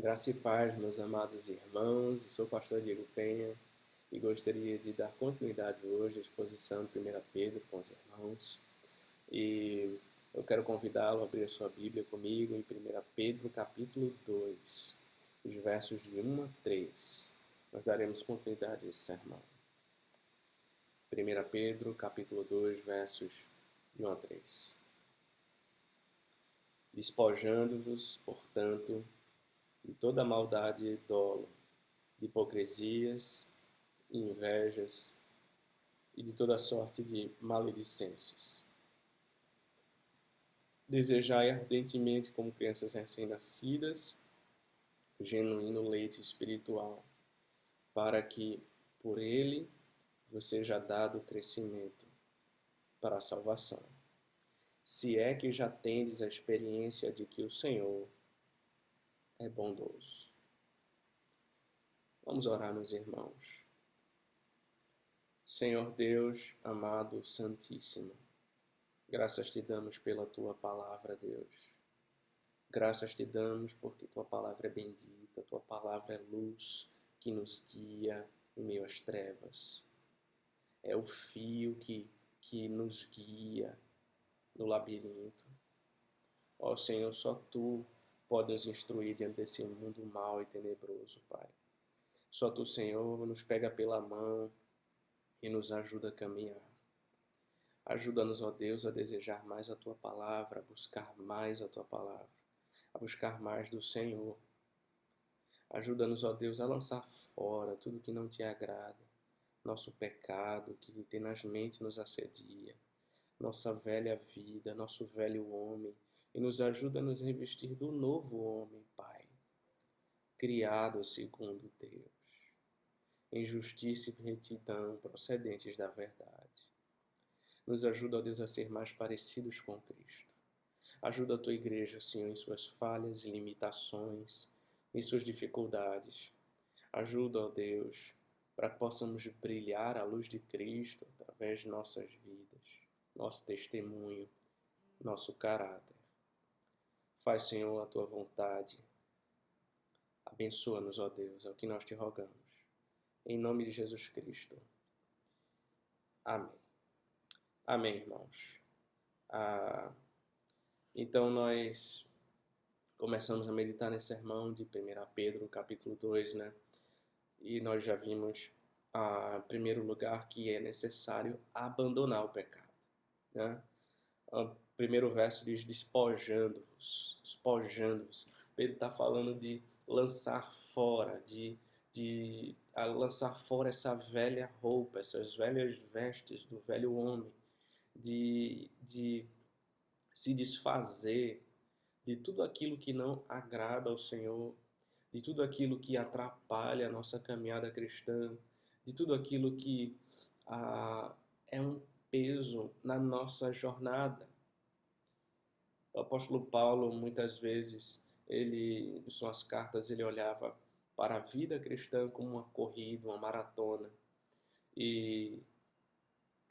Graça e paz, meus amados irmãos. Eu sou o pastor Diego Penha e gostaria de dar continuidade hoje à exposição de 1 Pedro com os irmãos. E eu quero convidá-lo a abrir a sua Bíblia comigo em 1 Pedro, capítulo 2, os versos de 1 a 3. Nós daremos continuidade a esse sermão. 1 Pedro, capítulo 2, versos de 1 a 3. Despojando-vos, portanto, de toda maldade e dolo, de hipocrisias, invejas e de toda sorte de maledicências. Desejai ardentemente, como crianças recém-nascidas, o genuíno leite espiritual, para que, por ele, vos seja dado crescimento para a salvação. Se é que já tendes a experiência de que o Senhor é bondoso. Vamos orar, meus irmãos. Senhor Deus, amado, santíssimo, graças te damos pela tua palavra, Deus. Graças te damos porque tua palavra é bendita, tua palavra é luz que nos guia em meio às trevas. É o fio que nos guia no labirinto. Ó Senhor, só tu podes nos instruir diante desse mundo mau e tenebroso, Pai. Só tu, Senhor, nos pega pela mão e nos ajuda a caminhar. Ajuda-nos, ó Deus, a desejar mais a tua palavra, a buscar mais a tua palavra, a buscar mais do Senhor. Ajuda-nos, ó Deus, a lançar fora tudo que não te agrada, nosso pecado que tenazmente nos assedia, nossa velha vida, nosso velho homem, e nos ajuda a nos revestir do novo homem, Pai, criado segundo Deus, em justiça e retidão procedentes da verdade. Nos ajuda, ó Deus, a ser mais parecidos com Cristo. Ajuda a tua igreja, Senhor, em suas falhas e limitações, em suas dificuldades. Ajuda, ó Deus, para que possamos brilhar a luz de Cristo através de nossas vidas, nosso testemunho, nosso caráter. Faz, Senhor, a tua vontade. Abençoa-nos, ó Deus, é o que nós te rogamos. Em nome de Jesus Cristo. Amém. Amém, irmãos. Então nós começamos a meditar nesse sermão de 1 Pedro, capítulo 2, né? E nós já vimos, em primeiro lugar, que é necessário abandonar o pecado, né? O primeiro verso diz, despojando-vos, despojando-vos. Pedro está falando de lançar fora, de lançar fora essa velha roupa, essas velhas vestes do velho homem, de se desfazer de tudo aquilo que não agrada ao Senhor, de tudo aquilo que atrapalha a nossa caminhada cristã, de tudo aquilo que é um peso na nossa jornada. O apóstolo Paulo, muitas vezes, em suas cartas, ele olhava para a vida cristã como uma corrida, uma maratona. E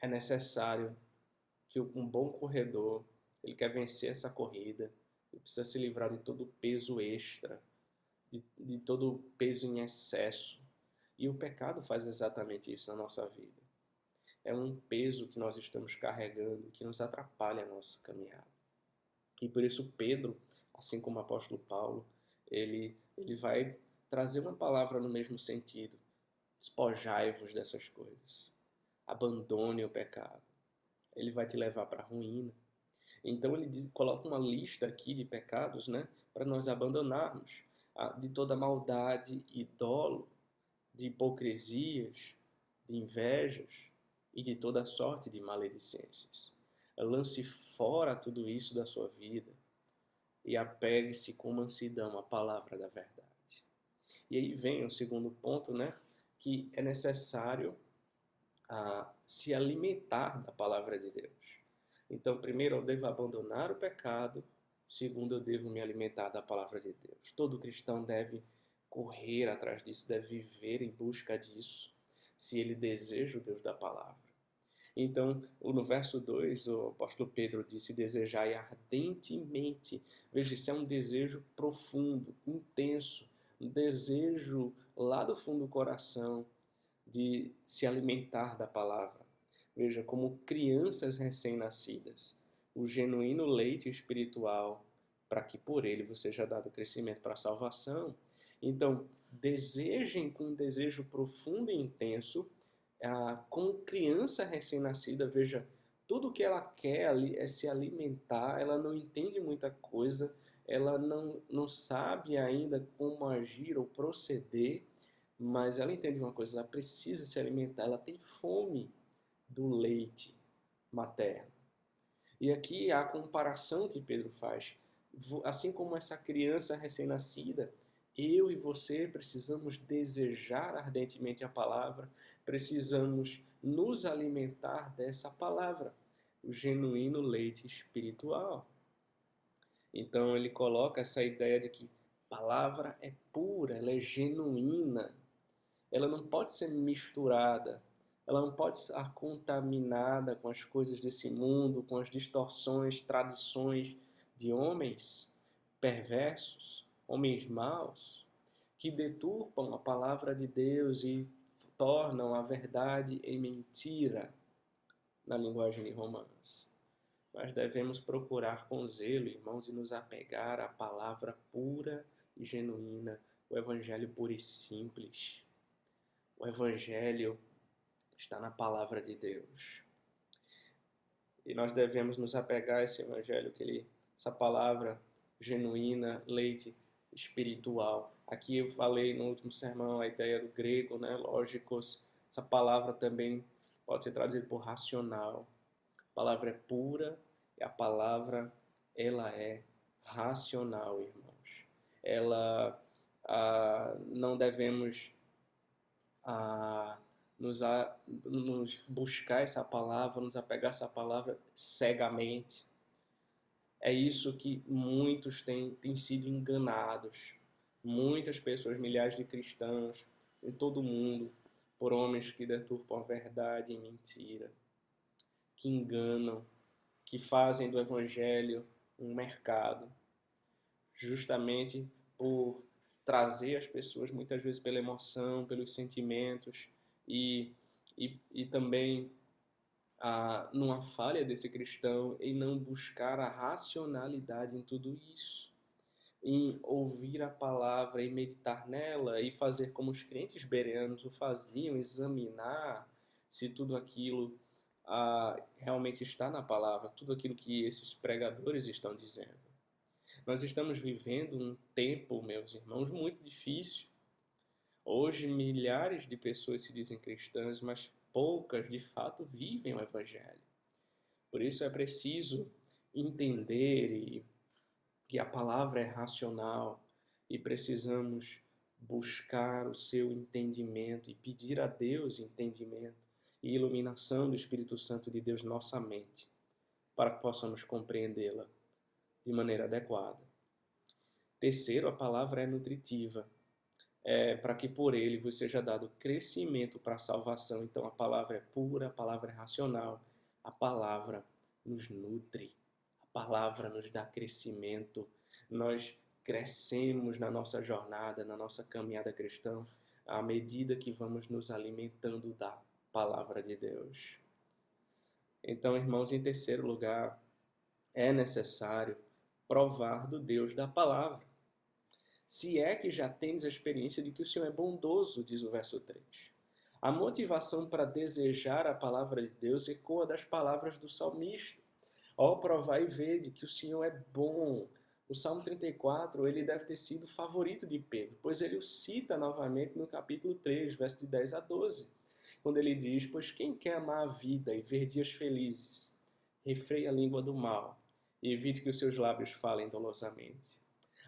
é necessário que um bom corredor, ele quer vencer essa corrida, ele precisa se livrar de todo o peso extra, de todo o peso em excesso. E o pecado faz exatamente isso na nossa vida. É um peso que nós estamos carregando, que nos atrapalha a nossa caminhada. E por isso Pedro, assim como o apóstolo Paulo, ele vai trazer uma palavra no mesmo sentido. Despojai-vos dessas coisas. Abandone o pecado. Ele vai te levar para a ruína. Então ele coloca uma lista aqui de pecados, né, para nós abandonarmos, de toda maldade e dolo, de hipocrisias, de invejas e de toda sorte de maledicências. Lance fora tudo isso da sua vida e apegue-se com mansidão à palavra da verdade. E aí vem o segundo ponto, né, que é necessário se alimentar da palavra de Deus. Então, primeiro, eu devo abandonar o pecado. Segundo, eu devo me alimentar da palavra de Deus. Todo cristão deve correr atrás disso, deve viver em busca disso, se ele deseja o Deus da palavra. Então, no verso 2, o apóstolo Pedro disse, desejai ardentemente. Veja, isso é um desejo profundo, intenso, um desejo lá do fundo do coração de se alimentar da palavra. Veja, como crianças recém-nascidas, o genuíno leite espiritual, para que por ele você seja dado crescimento para a salvação. Então, desejem com um desejo profundo e intenso, como criança recém-nascida, veja, tudo que ela quer ali é se alimentar, ela não entende muita coisa, ela não sabe ainda como agir ou proceder, mas ela entende uma coisa, ela precisa se alimentar, ela tem fome do leite materno. E aqui a comparação que Pedro faz, assim como essa criança recém-nascida, eu e você precisamos desejar ardentemente a palavra, precisamos nos alimentar dessa palavra, o genuíno leite espiritual. Então ele coloca essa ideia de que a palavra é pura, ela é genuína, ela não pode ser misturada, ela não pode ser contaminada com as coisas desse mundo, com as distorções, tradições de homens perversos, homens maus, que deturpam a palavra de Deus e tornam a verdade em mentira, na linguagem de Romanos. Nós devemos procurar com zelo, irmãos, e nos apegar à palavra pura e genuína, o Evangelho puro e simples. O Evangelho está na palavra de Deus. E nós devemos nos apegar a esse Evangelho, essa palavra genuína, leite espiritual. Aqui eu falei no último sermão a ideia do grego, né? Lógicos. Essa palavra também pode ser traduzida por racional. A palavra é pura e a palavra, ela é racional, irmãos. Não devemos nos buscar essa palavra, nos apegar a essa palavra cegamente. É isso que muitos têm sido enganados. Muitas pessoas, milhares de cristãos em todo o mundo, por homens que deturpam a verdade em mentira, que enganam, que fazem do Evangelho um mercado, justamente por trazer as pessoas, muitas vezes pela emoção, pelos sentimentos, e também numa falha desse cristão em não buscar a racionalidade em tudo isso, em ouvir a palavra e meditar nela e fazer como os crentes bereanos o faziam, examinar se tudo aquilo realmente está na palavra, tudo aquilo que esses pregadores estão dizendo. Nós estamos vivendo um tempo, meus irmãos, muito difícil. Hoje, milhares de pessoas se dizem cristãs, mas poucas, de fato, vivem o Evangelho. Por isso é preciso entender que a palavra é racional e precisamos buscar o seu entendimento e pedir a Deus entendimento e iluminação do Espírito Santo de Deus na nossa mente, para que possamos compreendê-la de maneira adequada. Terceiro, a palavra é nutritiva, para que por ele vos seja dado crescimento para a salvação. Então a palavra é pura, a palavra é racional, a palavra nos nutre, a palavra nos dá crescimento. Nós crescemos na nossa jornada, na nossa caminhada cristã, à medida que vamos nos alimentando da palavra de Deus. Então, irmãos, em terceiro lugar, é necessário provar do Deus da palavra. Se é que já tens a experiência de que o Senhor é bondoso, diz o verso 3. A motivação para desejar a palavra de Deus ecoa das palavras do salmista. Ó, provai e vede que o Senhor é bom. O Salmo 34, ele deve ter sido favorito de Pedro, pois ele o cita novamente no capítulo 3, verso de 10 a 12, quando ele diz, pois quem quer amar a vida e ver dias felizes, refreie a língua do mal e evite que os seus lábios falem dolosamente.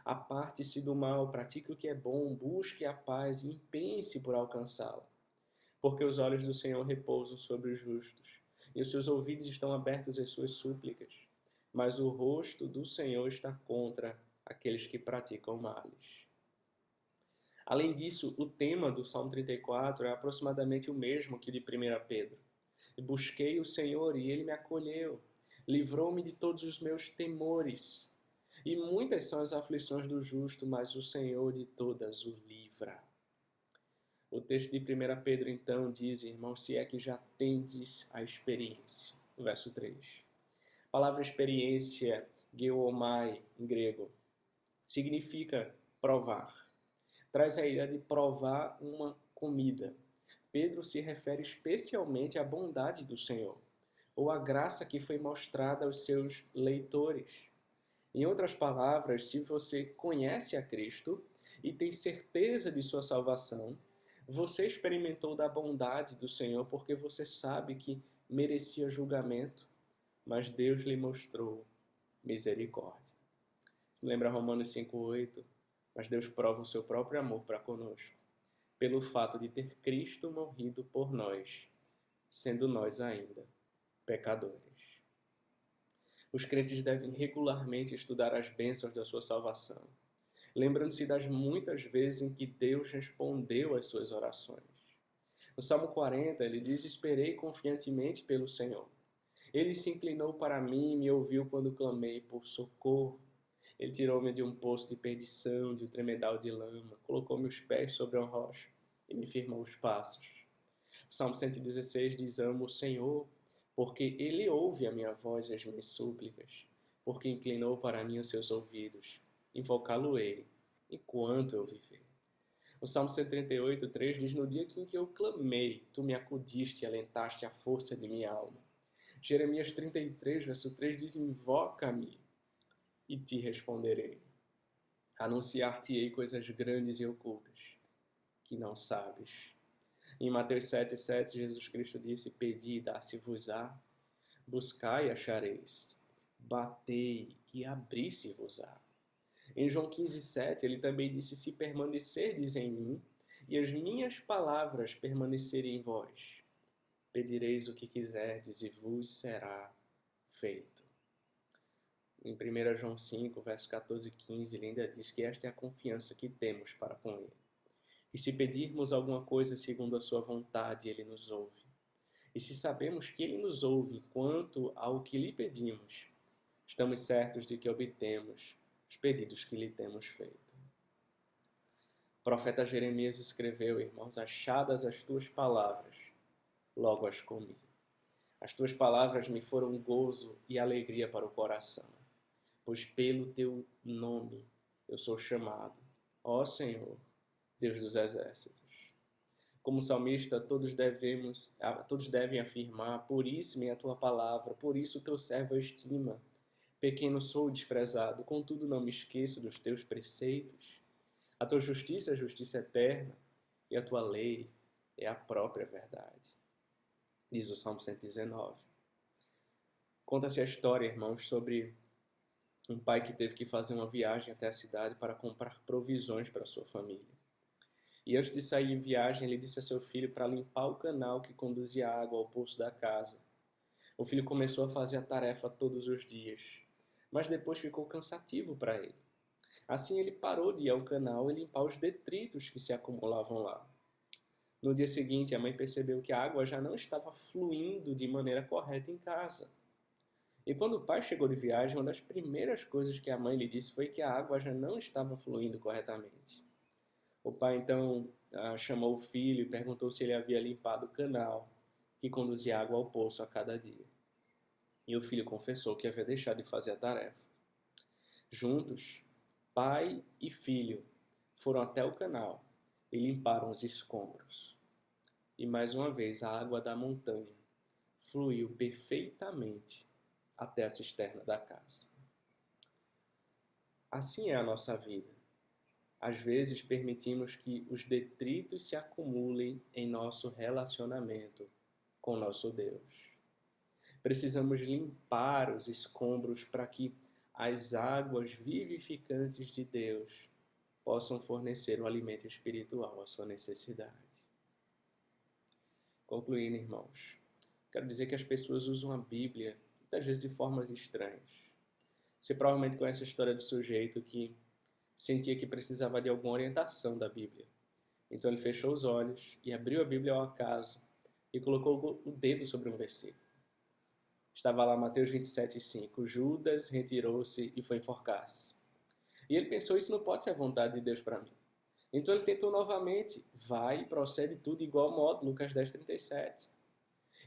Aparte-se do mal, pratique o que é bom, busque a paz e empenhe-se por alcançá-la. Porque os olhos do Senhor repousam sobre os justos, e os seus ouvidos estão abertos às suas súplicas. Mas o rosto do Senhor está contra aqueles que praticam males. Além disso, o tema do Salmo 34 é aproximadamente o mesmo que de 1 Pedro. Busquei o Senhor e Ele me acolheu, livrou-me de todos os meus temores. E muitas são as aflições do justo, mas o Senhor de todas o livra. O texto de 1 Pedro, então, diz, irmãos, se é que já tendes a experiência. No verso 3. A palavra experiência, geomai, em grego, significa provar. Traz a ideia de provar uma comida. Pedro se refere especialmente à bondade do Senhor, ou à graça que foi mostrada aos seus leitores. Em outras palavras, se você conhece a Cristo e tem certeza de sua salvação, você experimentou da bondade do Senhor porque você sabe que merecia julgamento, mas Deus lhe mostrou misericórdia. Lembra Romanos 5,8? Mas Deus prova o seu próprio amor para conosco, pelo fato de ter Cristo morrido por nós, sendo nós ainda pecadores. Os crentes devem regularmente estudar as bênçãos da sua salvação, lembrando-se das muitas vezes em que Deus respondeu às suas orações. No Salmo 40, ele diz, esperei confiantemente pelo Senhor. Ele se inclinou para mim e me ouviu quando clamei por socorro. Ele tirou-me de um poço de perdição, de um tremedal de lama, colocou meus pés sobre uma rocha e me firmou os passos. O Salmo 116 diz, amo o Senhor, porque Ele ouve a minha voz e as minhas súplicas, porque inclinou para mim os seus ouvidos. Invocá-lo-ei enquanto eu viver. O Salmo 138, 3 diz, no dia em que eu clamei, tu me acudiste e alentaste a força de minha alma. Jeremias 33, verso 3 diz, invoca-me e te responderei. Anunciar-te-ei coisas grandes e ocultas que não sabes. Em Mateus 7,7, Jesus Cristo disse, pedi e dar-se-vos-á, buscai e achareis, batei e abri-se-vos-á. Em João 15,7, ele também disse, se permanecerdes em mim e as minhas palavras permanecerem em vós, pedireis o que quiserdes e vos será feito. Em 1 João 5, verso 14 e 15, ele ainda diz que esta é a confiança que temos para com ele. E se pedirmos alguma coisa segundo a sua vontade, ele nos ouve. E se sabemos que ele nos ouve quanto ao que lhe pedimos, estamos certos de que obtemos os pedidos que lhe temos feito. O profeta Jeremias escreveu, irmãos, achadas as tuas palavras, logo as comi. As tuas palavras me foram gozo e alegria para o coração, pois pelo teu nome eu sou chamado, ó Senhor, Deus dos exércitos. Como salmista, todos devem afirmar, puríssima é a tua palavra, por isso o teu servo a estima. Pequeno sou e desprezado, contudo não me esqueço dos teus preceitos. A tua justiça é a justiça eterna, e a tua lei é a própria verdade. Diz o Salmo 119. Conta-se a história, irmãos, sobre um pai que teve que fazer uma viagem até a cidade para comprar provisões para sua família. E antes de sair em viagem, ele disse a seu filho para limpar o canal que conduzia água ao poço da casa. O filho começou a fazer a tarefa todos os dias, mas depois ficou cansativo para ele. Assim ele parou de ir ao canal e limpar os detritos que se acumulavam lá. No dia seguinte, a mãe percebeu que a água já não estava fluindo de maneira correta em casa. E quando o pai chegou de viagem, uma das primeiras coisas que a mãe lhe disse foi que a água já não estava fluindo corretamente. O pai então chamou o filho e perguntou se ele havia limpado o canal que conduzia água ao poço a cada dia. E o filho confessou que havia deixado de fazer a tarefa. Juntos, pai e filho foram até o canal e limparam os escombros. E mais uma vez a água da montanha fluiu perfeitamente até a cisterna da casa. Assim é a nossa vida. Às vezes permitimos que os detritos se acumulem em nosso relacionamento com nosso Deus. Precisamos limpar os escombros para que as águas vivificantes de Deus possam fornecer o alimento espiritual à sua necessidade. Concluindo, irmãos, quero dizer que as pessoas usam a Bíblia muitas vezes de formas estranhas. Você provavelmente conhece a história do sujeito que sentia que precisava de alguma orientação da Bíblia. Então ele fechou os olhos e abriu a Bíblia ao acaso e colocou o dedo sobre um versículo. Estava lá Mateus 27:5. Judas retirou-se e foi enforcar-se. E ele pensou, isso não pode ser a vontade de Deus para mim. Então ele tentou novamente, vai e procede tudo igual modo, Lucas 10:37.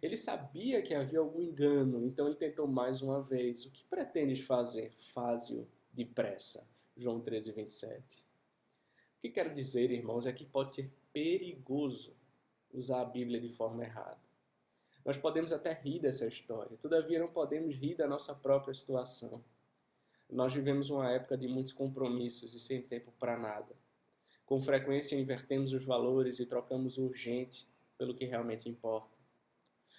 Ele sabia que havia algum engano, então ele tentou mais uma vez. O que pretendes fazer? Faze-o depressa. João 13:27. O que quero dizer, irmãos, é que pode ser perigoso usar a Bíblia de forma errada. Nós podemos até rir dessa história, todavia não podemos rir da nossa própria situação. Nós vivemos uma época de muitos compromissos e sem tempo para nada. Com frequência invertemos os valores e trocamos o urgente pelo que realmente importa.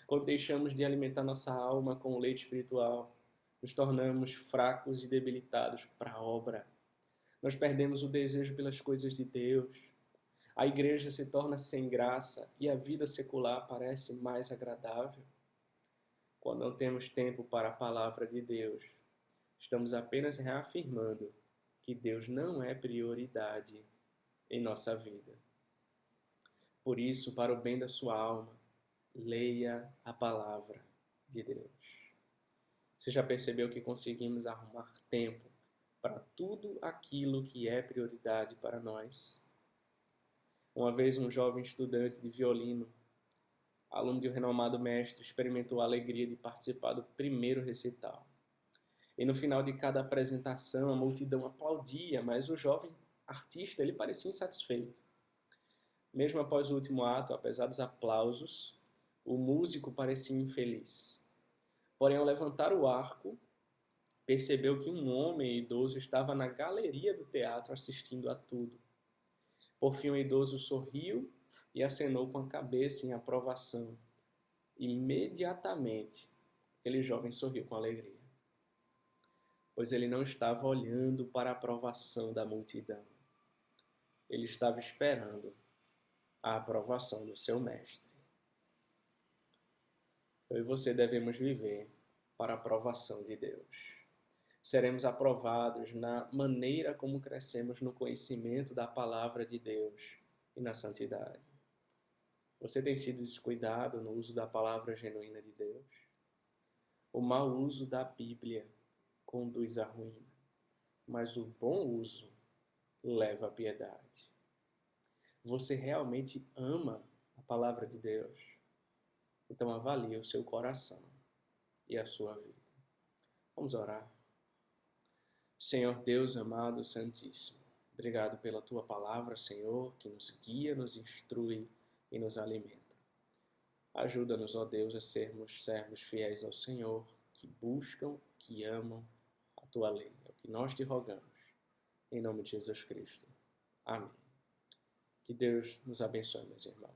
Quando deixamos de alimentar nossa alma com o leite espiritual, nos tornamos fracos e debilitados para a obra. Nós perdemos o desejo pelas coisas de Deus. A igreja se torna sem graça e a vida secular parece mais agradável. Quando não temos tempo para a palavra de Deus, estamos apenas reafirmando que Deus não é prioridade em nossa vida. Por isso, para o bem da sua alma, leia a palavra de Deus. Você já percebeu que conseguimos arrumar tempo para tudo aquilo que é prioridade para nós? Uma vez um jovem estudante de violino, aluno de um renomado mestre, experimentou a alegria de participar do primeiro recital. E no final de cada apresentação, a multidão aplaudia, mas o jovem artista ele parecia insatisfeito. Mesmo após o último ato, apesar dos aplausos, o músico parecia infeliz. Porém, ao levantar o arco, percebeu que um homem idoso estava na galeria do teatro assistindo a tudo. Por fim, o idoso sorriu e acenou com a cabeça em aprovação. Imediatamente, aquele jovem sorriu com alegria, pois ele não estava olhando para a aprovação da multidão. Ele estava esperando a aprovação do seu mestre. Eu e você devemos viver para a aprovação de Deus. Seremos aprovados na maneira como crescemos no conhecimento da palavra de Deus e na santidade. Você tem sido descuidado no uso da palavra genuína de Deus? O mau uso da Bíblia conduz à ruína, mas o bom uso leva à piedade. Você realmente ama a palavra de Deus? Então avalie o seu coração e a sua vida. Vamos orar. Senhor Deus amado, santíssimo, obrigado pela Tua palavra, Senhor, que nos guia, nos instrui e nos alimenta. Ajuda-nos, ó Deus, a sermos servos fiéis ao Senhor, que buscam, que amam a Tua lei. É o que nós te rogamos, em nome de Jesus Cristo. Amém. Que Deus nos abençoe, meus irmãos.